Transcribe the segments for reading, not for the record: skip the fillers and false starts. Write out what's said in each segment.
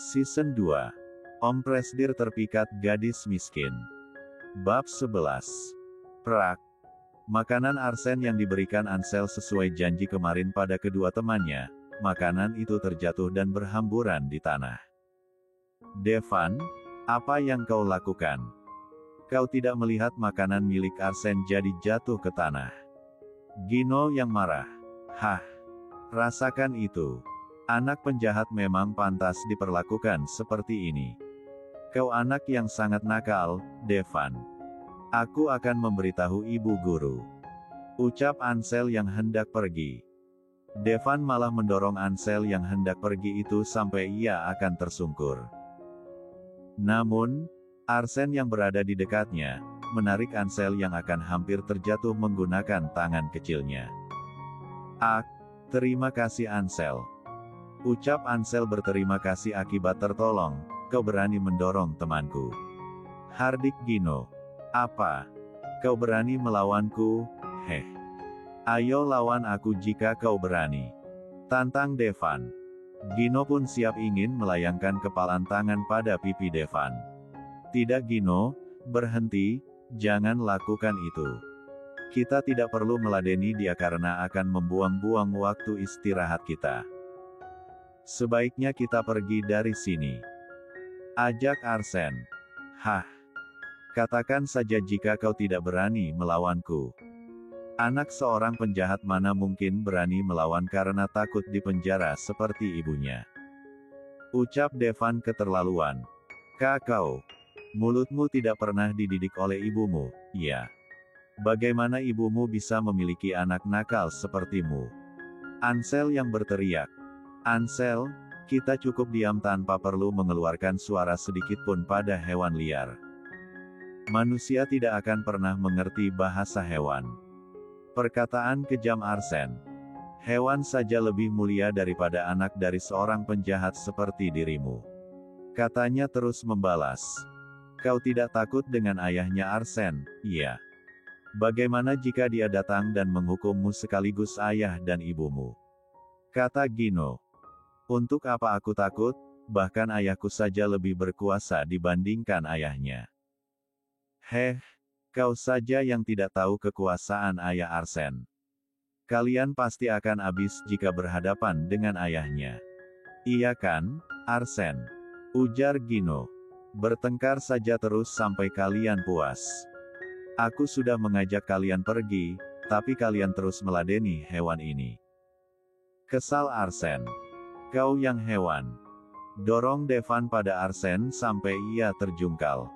Season 2. Om Presdir terpikat gadis miskin. Bab 11. Prak. Makanan arsen yang diberikan Ansel sesuai janji kemarin pada kedua temannya, makanan itu terjatuh dan berhamburan di tanah. Devan, apa yang kau lakukan? Kau tidak melihat makanan milik arsen jadi jatuh ke tanah. Gino yang marah. Hah, rasakan itu. Anak penjahat memang pantas diperlakukan seperti ini. Kau anak yang sangat nakal, Devan. Aku akan memberitahu ibu guru. Ucap Ansel yang hendak pergi. Devan malah mendorong Ansel yang hendak pergi itu sampai ia akan tersungkur. Namun, Arsen yang berada di dekatnya, menarik Ansel yang akan hampir terjatuh menggunakan tangan kecilnya. Ah, terima kasih Ansel. Ucap Ansel berterima kasih akibat tertolong, kau berani mendorong temanku. Hardik Gino. Apa? Kau berani melawanku? Heh. Ayo lawan aku jika kau berani. Tantang Devan. Gino pun siap ingin melayangkan kepalan tangan pada pipi Devan. Tidak Gino, berhenti, jangan lakukan itu. Kita tidak perlu meladeni dia karena akan membuang-buang waktu istirahat kita. Sebaiknya kita pergi dari sini. Ajak Arsen. Hah. Katakan saja jika kau tidak berani melawanku. Anak seorang penjahat mana mungkin berani melawan karena takut dipenjara seperti ibunya. Ucap Devan keterlaluan. Kau. Mulutmu tidak pernah dididik oleh ibumu, ya. Bagaimana ibumu bisa memiliki anak nakal sepertimu? Ansel yang berteriak. Ansel, kita cukup diam tanpa perlu mengeluarkan suara sedikit pun pada hewan liar. Manusia tidak akan pernah mengerti bahasa hewan. Perkataan kejam Arsen. Hewan saja lebih mulia daripada anak dari seorang penjahat seperti dirimu. Katanya terus membalas. Kau tidak takut dengan ayahnya Arsen, iya. Bagaimana jika dia datang dan menghukummu sekaligus ayah dan ibumu? Kata Gino. Untuk apa aku takut, bahkan ayahku saja lebih berkuasa dibandingkan ayahnya. Heh, kau saja yang tidak tahu kekuasaan ayah Arsen. Kalian pasti akan habis jika berhadapan dengan ayahnya. Iya kan, Arsen? Ujar Gino. Bertengkar saja terus sampai kalian puas. Aku sudah mengajak kalian pergi, tapi kalian terus meladeni hewan ini. Kesal Arsen. Kau yang hewan. Dorong Devan pada Arsen sampai ia terjungkal.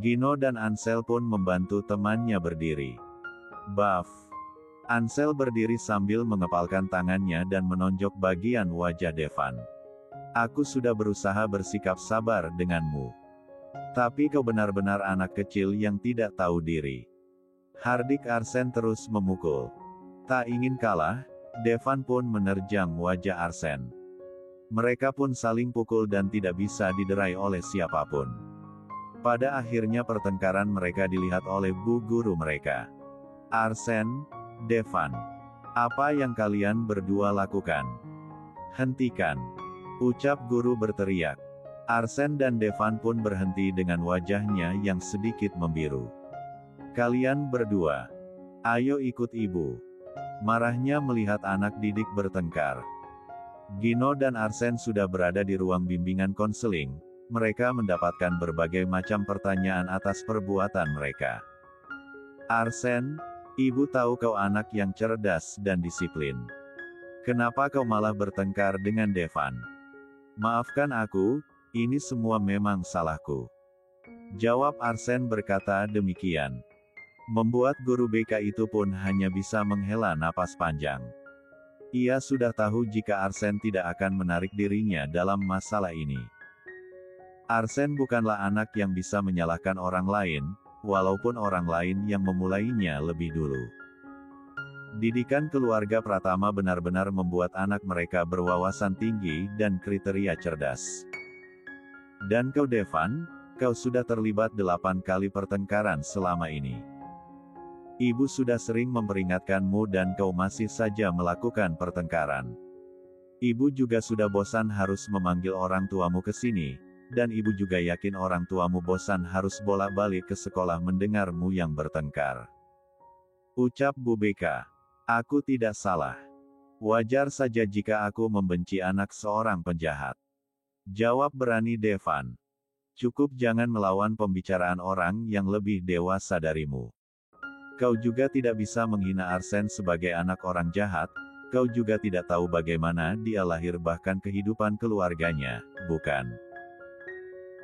Gino dan Ansel pun membantu temannya berdiri. Buff. Ansel berdiri sambil mengepalkan tangannya dan menonjok bagian wajah Devan. Aku sudah berusaha bersikap sabar denganmu. Tapi kau benar-benar anak kecil yang tidak tahu diri. Hardik Arsen terus memukul. Tak ingin kalah, Devan pun menerjang wajah Arsen. Mereka pun saling pukul dan tidak bisa diderai oleh siapapun. Pada akhirnya pertengkaran mereka dilihat oleh bu guru mereka. Arsen, Devan. Apa yang kalian berdua lakukan? Hentikan. Ucap guru berteriak. Arsen dan Devan pun berhenti dengan wajahnya yang sedikit membiru. Kalian berdua. Ayo ikut ibu. Marahnya melihat anak didik bertengkar. Gino dan Arsen sudah berada di ruang bimbingan konseling. Mereka mendapatkan berbagai macam pertanyaan atas perbuatan mereka. Arsen, ibu tahu kau anak yang cerdas dan disiplin. Kenapa kau malah bertengkar dengan Devan? Maafkan aku, ini semua memang salahku. Jawab Arsen berkata demikian. Membuat guru BK itu pun hanya bisa menghela napas panjang. Ia sudah tahu jika Arsen tidak akan menarik dirinya dalam masalah ini. Arsen bukanlah anak yang bisa menyalahkan orang lain, walaupun orang lain yang memulainya lebih dulu. Didikan keluarga Pratama benar-benar membuat anak mereka berwawasan tinggi dan kriteria cerdas. Dan kau Devan, kau sudah terlibat 8 kali pertengkaran selama ini. Ibu sudah sering memperingatkanmu dan kau masih saja melakukan pertengkaran. Ibu juga sudah bosan harus memanggil orang tuamu ke sini, dan ibu juga yakin orang tuamu bosan harus bolak-balik ke sekolah mendengarmu yang bertengkar. Ucap Bu Beka. Aku tidak salah. Wajar saja jika aku membenci anak seorang penjahat. Jawab berani Devan. Cukup jangan melawan pembicaraan orang yang lebih dewasa darimu. Kau juga tidak bisa menghina Arsen sebagai anak orang jahat, kau juga tidak tahu bagaimana dia lahir bahkan kehidupan keluarganya, bukan?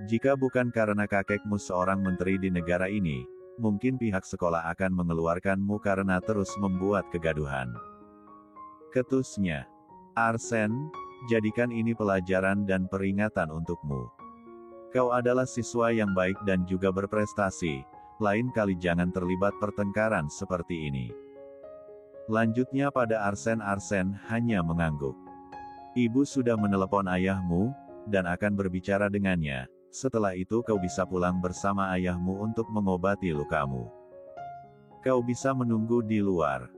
Jika bukan karena kakekmu seorang menteri di negara ini, mungkin pihak sekolah akan mengeluarkanmu karena terus membuat kegaduhan. Ketusnya. Arsen, jadikan ini pelajaran dan peringatan untukmu. Kau adalah siswa yang baik dan juga berprestasi. Lain kali jangan terlibat pertengkaran seperti ini. Lanjutnya pada Arsen hanya mengangguk. Ibu sudah menelepon ayahmu, dan akan berbicara dengannya. Setelah itu kau bisa pulang bersama ayahmu untuk mengobati lukamu. Kau bisa menunggu di luar.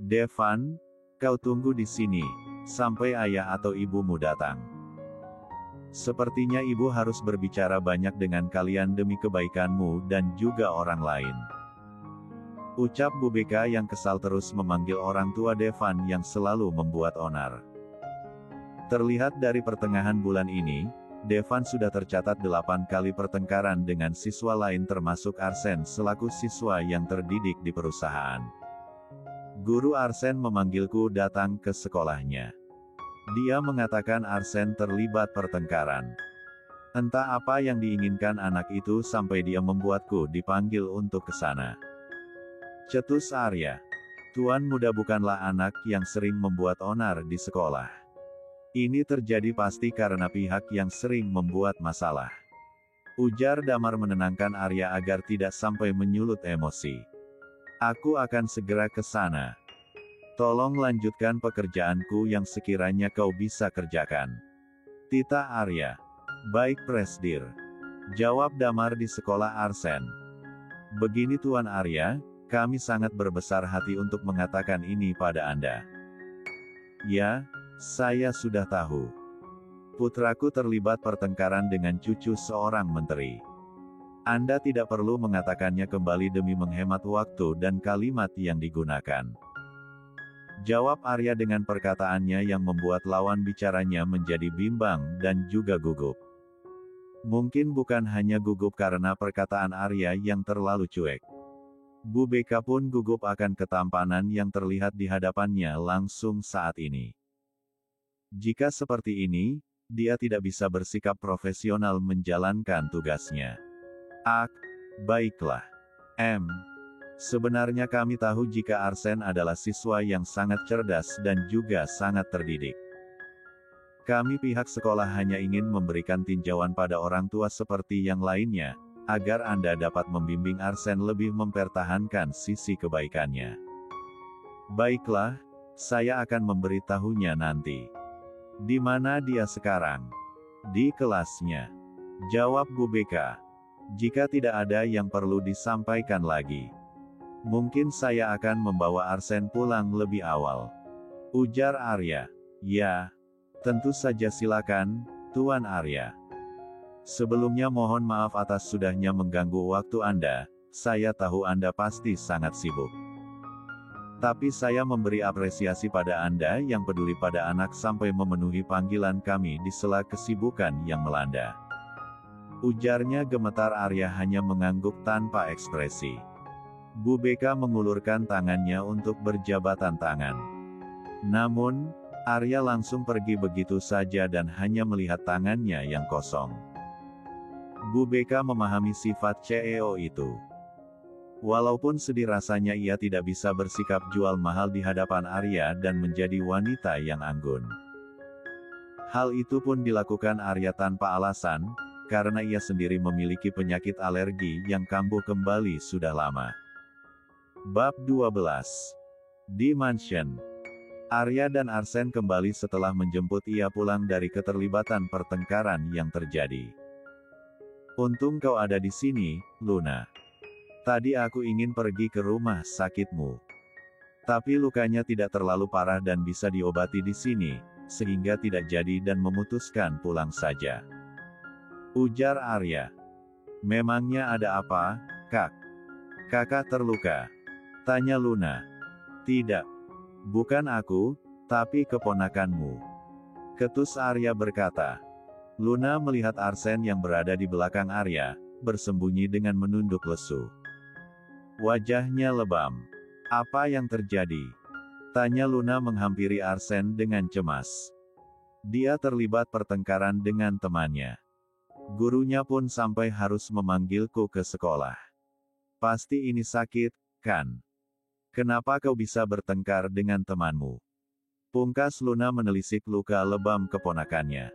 Devan, kau tunggu di sini, sampai ayah atau ibumu datang. Sepertinya ibu harus berbicara banyak dengan kalian demi kebaikanmu dan juga orang lain. Ucap Bu Beka yang kesal terus memanggil orang tua Devan yang selalu membuat onar. Terlihat dari pertengahan bulan ini, Devan sudah tercatat 8 kali pertengkaran dengan siswa lain termasuk Arsen selaku siswa yang terdidik di perusahaan. Guru Arsen memanggilku datang ke sekolahnya. Dia mengatakan Arsen terlibat pertengkaran. Entah apa yang diinginkan anak itu sampai dia membuatku dipanggil untuk ke sana. Cetus Arya. Tuan muda bukanlah anak yang sering membuat onar di sekolah. Ini terjadi pasti karena pihak yang sering membuat masalah. Ujar Damar menenangkan Arya agar tidak sampai menyulut emosi. Aku akan segera ke sana. Tolong lanjutkan pekerjaanku yang sekiranya kau bisa kerjakan. Tita Arya. Baik Presdir. Jawab Damar di sekolah Arsen. Begini Tuan Arya, kami sangat berbesar hati untuk mengatakan ini pada Anda. Ya, saya sudah tahu. Putraku terlibat pertengkaran dengan cucu seorang menteri. Anda tidak perlu mengatakannya kembali demi menghemat waktu dan kalimat yang digunakan. Jawab Arya dengan perkataannya yang membuat lawan bicaranya menjadi bimbang dan juga gugup. Mungkin bukan hanya gugup karena perkataan Arya yang terlalu cuek. Bu Beka pun gugup akan ketampanan yang terlihat di hadapannya langsung saat ini. Jika seperti ini, dia tidak bisa bersikap profesional menjalankan tugasnya. Baiklah. Sebenarnya kami tahu jika Arsen adalah siswa yang sangat cerdas dan juga sangat terdidik. Kami pihak sekolah hanya ingin memberikan tinjauan pada orang tua seperti yang lainnya, agar Anda dapat membimbing Arsen lebih mempertahankan sisi kebaikannya. Baiklah, saya akan memberitahunya nanti. Di mana dia sekarang? Di kelasnya. Jawab Bu Beka. Jika tidak ada yang perlu disampaikan lagi, mungkin saya akan membawa Arsen pulang lebih awal. Ujar Arya. Ya, tentu saja silakan, Tuan Arya. Sebelumnya mohon maaf atas sudahnya mengganggu waktu Anda, saya tahu Anda pasti sangat sibuk. Tapi saya memberi apresiasi pada Anda yang peduli pada anak sampai memenuhi panggilan kami di sela kesibukan yang melanda. Ujarnya gemetar. Arya hanya mengangguk tanpa ekspresi. Bu Beka mengulurkan tangannya untuk berjabatan tangan. Namun, Arya langsung pergi begitu saja dan hanya melihat tangannya yang kosong. Bu Beka memahami sifat CEO itu. Walaupun sedih rasanya ia tidak bisa bersikap jual mahal di hadapan Arya dan menjadi wanita yang anggun. Hal itu pun dilakukan Arya tanpa alasan, karena ia sendiri memiliki penyakit alergi yang kambuh kembali sudah lama. Bab 12. Di Mansion. Arya dan Arsen kembali setelah menjemput ia pulang dari keterlibatan pertengkaran yang terjadi. Untung kau ada di sini, Luna. Tadi aku ingin pergi ke rumah sakitmu. Tapi lukanya tidak terlalu parah dan bisa diobati di sini, sehingga tidak jadi dan memutuskan pulang saja. Ujar Arya. Memangnya ada apa, Kak? Kakak terluka? Tanya Luna. Tidak. Bukan aku, tapi keponakanmu. Ketus Arya berkata. Luna melihat Arsen yang berada di belakang Arya, bersembunyi dengan menunduk lesu. Wajahnya lebam. Apa yang terjadi? Tanya Luna menghampiri Arsen dengan cemas. Dia terlibat pertengkaran dengan temannya. Gurunya pun sampai harus memanggilku ke sekolah. Pasti ini sakit, kan? Kenapa kau bisa bertengkar dengan temanmu? Pungkas Luna menelisik luka lebam keponakannya.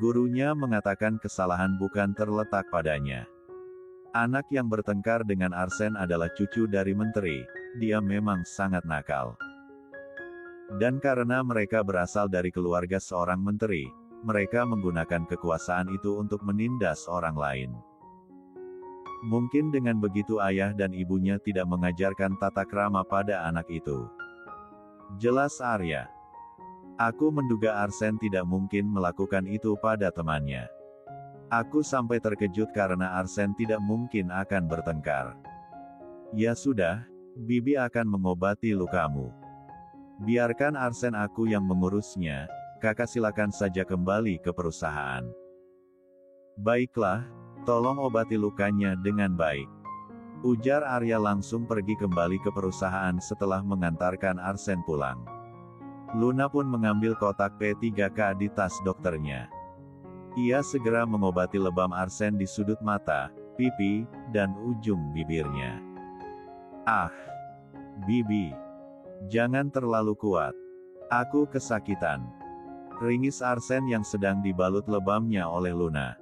Gurunya mengatakan kesalahan bukan terletak padanya. Anak yang bertengkar dengan Arsen adalah cucu dari menteri, dia memang sangat nakal. Dan karena mereka berasal dari keluarga seorang menteri, mereka menggunakan kekuasaan itu untuk menindas orang lain. Mungkin dengan begitu ayah dan ibunya tidak mengajarkan tata krama pada anak itu. Jelas Arya. Aku menduga Arsen tidak mungkin melakukan itu pada temannya. Aku sampai terkejut karena Arsen tidak mungkin akan bertengkar. Ya sudah, Bibi akan mengobati lukamu. Biarkan Arsen aku yang mengurusnya, kakak silakan saja kembali ke perusahaan. Baiklah, tolong obati lukanya dengan baik. Ujar Arya langsung pergi kembali ke perusahaan setelah mengantarkan Arsen pulang. Luna pun mengambil kotak P3K di tas dokternya. Ia segera mengobati lebam Arsen di sudut mata, pipi, dan ujung bibirnya. Ah, Bibi. Jangan terlalu kuat. Aku kesakitan. Ringis Arsen yang sedang dibalut lebamnya oleh Luna.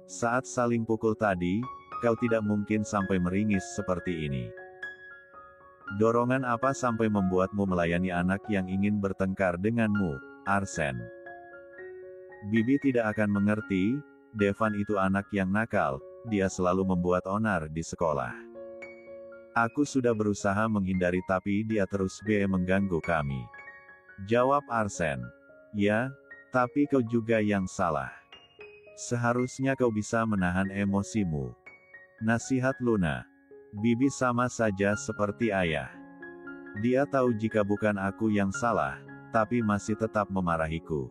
Saat saling pukul tadi, kau tidak mungkin sampai meringis seperti ini. Dorongan apa sampai membuatmu melayani anak yang ingin bertengkar denganmu, Arsen? Bibi tidak akan mengerti, Devan itu anak yang nakal, dia selalu membuat onar di sekolah. Aku sudah berusaha menghindari tapi dia terus mengganggu kami. Jawab Arsen. Ya, tapi kau juga yang salah. Seharusnya kau bisa menahan emosimu. Nasihat Luna. Bibi sama saja seperti ayah. Dia tahu jika bukan aku yang salah, tapi masih tetap memarahiku.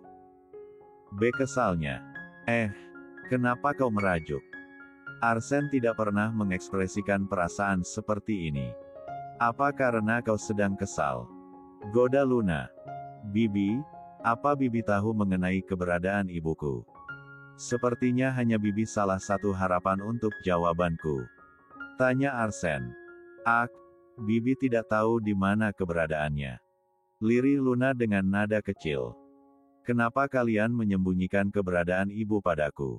Kesalnya. Kenapa kau merajuk? Arsen tidak pernah mengekspresikan perasaan seperti ini. Apa karena kau sedang kesal? Goda Luna. Bibi, apa Bibi tahu mengenai keberadaan ibuku? Sepertinya hanya Bibi salah satu harapan untuk jawabanku. Tanya Arsen. Bibi tidak tahu di mana keberadaannya. Lirih Luna dengan nada kecil. Kenapa kalian menyembunyikan keberadaan ibu padaku?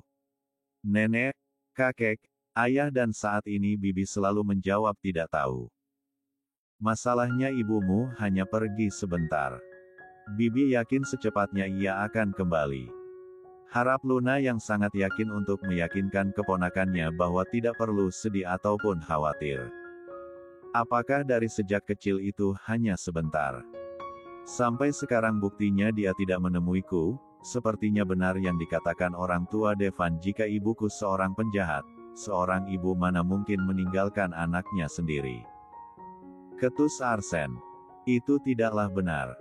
Nenek, kakek, ayah dan saat ini Bibi selalu menjawab tidak tahu. Masalahnya ibumu hanya pergi sebentar. Bibi yakin secepatnya ia akan kembali. Harap Luna yang sangat yakin untuk meyakinkan keponakannya bahwa tidak perlu sedih ataupun khawatir. Apakah dari sejak kecil itu hanya sebentar? Sampai sekarang buktinya dia tidak menemuiku, sepertinya benar yang dikatakan orang tua Devan jika ibuku seorang penjahat, seorang ibu mana mungkin meninggalkan anaknya sendiri. Ketus Arsen. Itu tidaklah benar.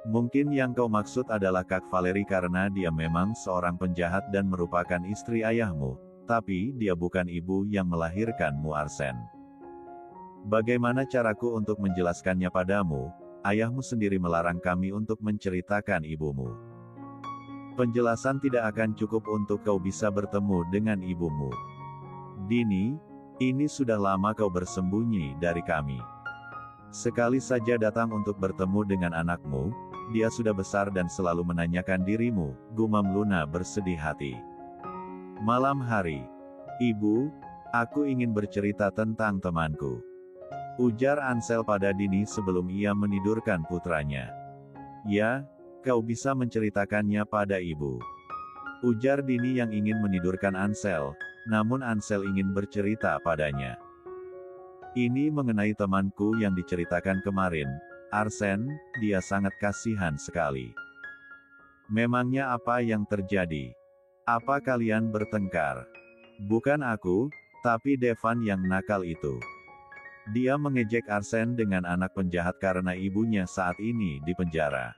Mungkin yang kau maksud adalah Kak Valeri karena dia memang seorang penjahat dan merupakan istri ayahmu, tapi dia bukan ibu yang melahirkanmu Arsen. Bagaimana caraku untuk menjelaskannya padamu? Ayahmu sendiri melarang kami untuk menceritakan ibumu. Penjelasan tidak akan cukup untuk kau bisa bertemu dengan ibumu. Dini, ini sudah lama kau bersembunyi dari kami. Sekali saja datang untuk bertemu dengan anakmu, dia sudah besar dan selalu menanyakan dirimu, gumam Luna bersedih hati. Malam hari. Ibu, aku ingin bercerita tentang temanku. Ujar Ansel pada Dini sebelum ia menidurkan putranya. Ya, kau bisa menceritakannya pada ibu. Ujar Dini yang ingin menidurkan Ansel, namun Ansel ingin bercerita padanya. Ini mengenai temanku yang diceritakan kemarin, Arsen, dia sangat kasihan sekali. Memangnya apa yang terjadi? Apa kalian bertengkar? Bukan aku, tapi Devan yang nakal itu. Dia mengejek Arsen dengan anak penjahat karena ibunya saat ini di penjara.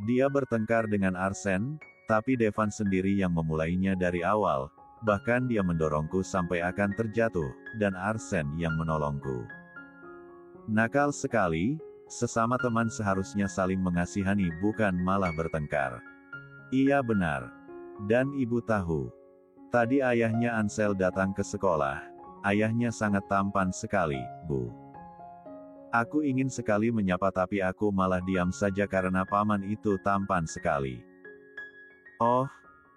Dia bertengkar dengan Arsen, tapi Devan sendiri yang memulainya dari awal, bahkan dia mendorongku sampai akan terjatuh, dan Arsen yang menolongku. Nakal sekali, sesama teman seharusnya saling mengasihani bukan malah bertengkar. Iya benar. Dan ibu tahu. Tadi ayahnya Ansel datang ke sekolah. Ayahnya sangat tampan sekali, Bu. Aku ingin sekali menyapa tapi aku malah diam saja karena paman itu tampan sekali. Oh,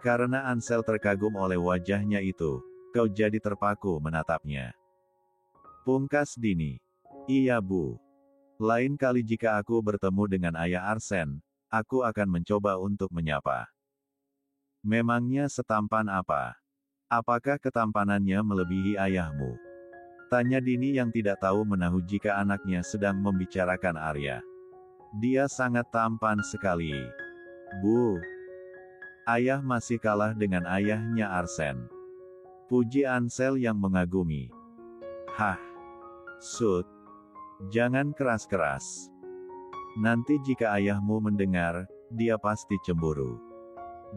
karena Ansel terkagum oleh wajahnya itu, kau jadi terpaku menatapnya. Pungkas Dini. Iya Bu. Lain kali jika aku bertemu dengan ayah Arsen, aku akan mencoba untuk menyapa. Memangnya setampan apa? Apakah ketampanannya melebihi ayahmu? Tanya Dini yang tidak tahu menahu jika anaknya sedang membicarakan Arya. Dia sangat tampan sekali. Bu. Ayah masih kalah dengan ayahnya Arsen. Puji Ansel yang mengagumi. Hah. Sud. Jangan keras-keras. Nanti jika ayahmu mendengar, dia pasti cemburu.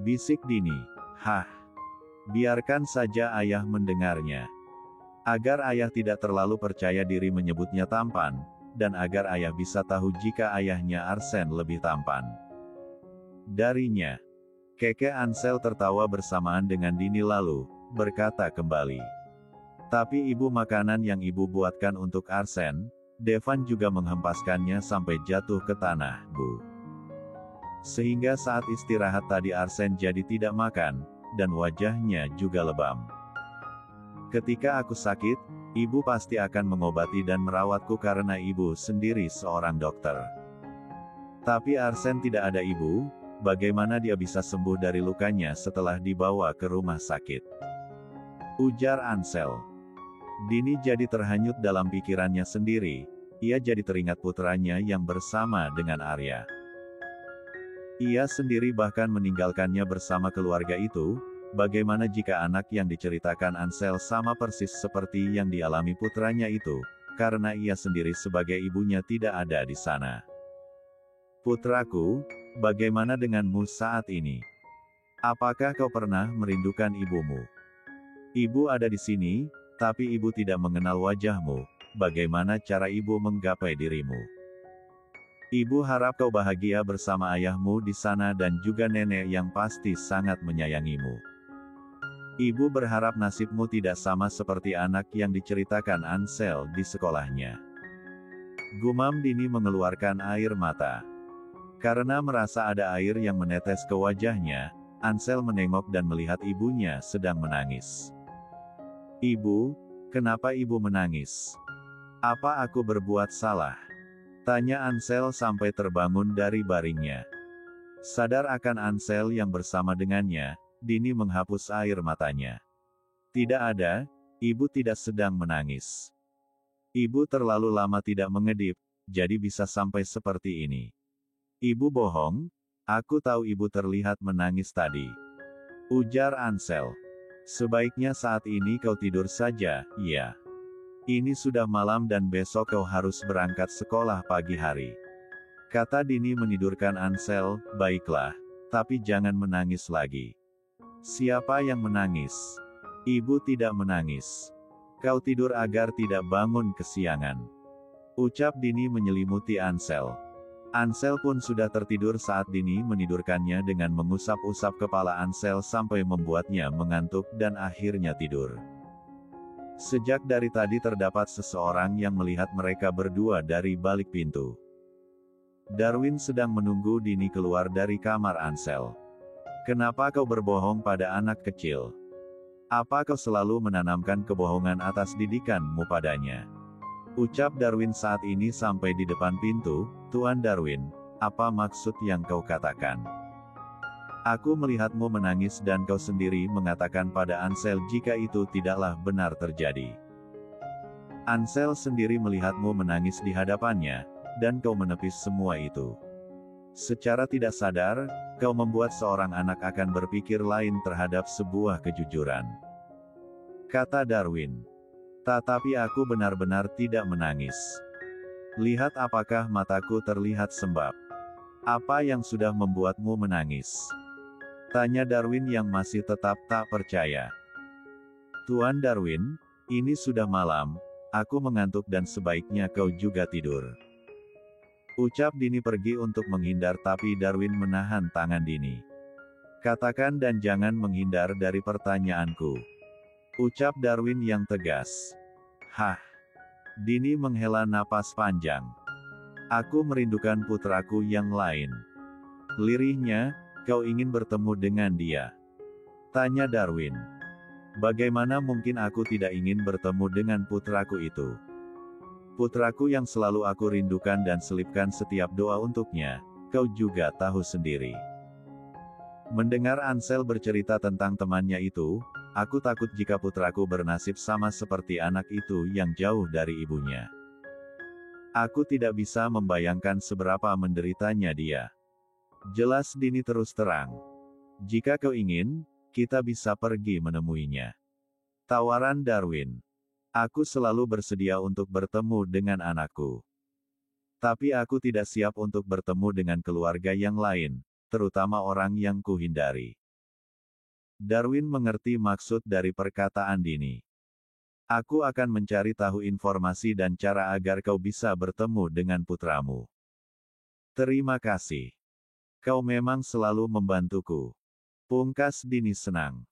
Bisik Dini. Hah. Biarkan saja ayah mendengarnya. Agar ayah tidak terlalu percaya diri menyebutnya tampan, dan agar ayah bisa tahu jika ayahnya Arsen lebih tampan darinya. Keke Ansel tertawa bersamaan dengan Dini lalu berkata kembali. Tapi ibu makanan yang ibu buatkan untuk Arsen, Devan juga menghempaskannya sampai jatuh ke tanah, Bu. Sehingga saat istirahat tadi Arsen jadi tidak makan, dan wajahnya juga lebam. Ketika aku sakit, ibu pasti akan mengobati dan merawatku karena ibu sendiri seorang dokter. Tapi Arsen tidak ada ibu, bagaimana dia bisa sembuh dari lukanya setelah dibawa ke rumah sakit? Ujar Ansel. Dini jadi terhanyut dalam pikirannya sendiri, ia jadi teringat putranya yang bersama dengan Arya. Ia sendiri bahkan meninggalkannya bersama keluarga itu. Bagaimana jika anak yang diceritakan Ansel sama persis seperti yang dialami putranya itu, karena ia sendiri sebagai ibunya tidak ada di sana. Putraku, bagaimana denganmu saat ini? Apakah kau pernah merindukan ibumu? Ibu ada di sini, tapi ibu tidak mengenal wajahmu. Bagaimana cara ibu menggapai dirimu? Ibu harap kau bahagia bersama ayahmu di sana dan juga nenek yang pasti sangat menyayangimu. Ibu berharap nasibmu tidak sama seperti anak yang diceritakan Ansel di sekolahnya. Gumam Dini mengeluarkan air mata. Karena merasa ada air yang menetes ke wajahnya, Ansel menengok dan melihat ibunya sedang menangis. Ibu, kenapa ibu menangis? Apa aku berbuat salah? Tanya Ansel sampai terbangun dari baringnya. Sadar akan Ansel yang bersama dengannya, Dini menghapus air matanya. Tidak ada, ibu tidak sedang menangis. Ibu terlalu lama tidak mengedip, jadi bisa sampai seperti ini. Ibu bohong, aku tahu ibu terlihat menangis tadi. Ujar Ansel. Sebaiknya saat ini kau tidur saja, ya. Ini sudah malam dan besok kau harus berangkat sekolah pagi hari. Kata Dini menidurkan Ansel, baiklah, tapi jangan menangis lagi. Siapa yang menangis? Ibu tidak menangis. Kau tidur agar tidak bangun kesiangan. Ucap Dini menyelimuti Ansel. Ansel pun sudah tertidur saat Dini menidurkannya dengan mengusap-usap kepala Ansel sampai membuatnya mengantuk dan akhirnya tidur. Sejak dari tadi terdapat seseorang yang melihat mereka berdua dari balik pintu. Darwin sedang menunggu Dini keluar dari kamar Ansel. Kenapa kau berbohong pada anak kecil? Apa kau selalu menanamkan kebohongan atas didikanmu padanya? Ucap Darwin saat ini sampai di depan pintu. Tuan Darwin, apa maksud yang kau katakan? Aku melihatmu menangis dan kau sendiri mengatakan pada Ansel jika itu tidaklah benar terjadi. Ansel sendiri melihatmu menangis di hadapannya, dan kau menepis semua itu. Secara tidak sadar, kau membuat seorang anak akan berpikir lain terhadap sebuah kejujuran. Kata Darwin. Tetapi aku benar-benar tidak menangis. Lihat apakah mataku terlihat sembab. Apa yang sudah membuatmu menangis? Tanya Darwin yang masih tetap tak percaya. Tuan Darwin, ini sudah malam, aku mengantuk dan sebaiknya kau juga tidur. Ucap Dini pergi untuk menghindar tapi Darwin menahan tangan Dini. Katakan dan jangan menghindar dari pertanyaanku. Ucap Darwin yang tegas. Hah. Dini menghela napas panjang. Aku merindukan putraku yang lain. Lirihnya, kau ingin bertemu dengan dia? Tanya Darwin. Bagaimana mungkin aku tidak ingin bertemu dengan putraku itu? Putraku yang selalu aku rindukan dan selipkan setiap doa untuknya, kau juga tahu sendiri. Mendengar Ansel bercerita tentang temannya itu, aku takut jika putraku bernasib sama seperti anak itu yang jauh dari ibunya. Aku tidak bisa membayangkan seberapa menderitanya dia. Jelas Dini terus terang. Jika kau ingin, kita bisa pergi menemuinya. Tawaran Darwin. Aku selalu bersedia untuk bertemu dengan anakku. Tapi aku tidak siap untuk bertemu dengan keluarga yang lain, terutama orang yang kuhindari. Darwin mengerti maksud dari perkataan Dini. Aku akan mencari tahu informasi dan cara agar kau bisa bertemu dengan putramu. Terima kasih. Kau memang selalu membantuku. Pungkas Dini senang.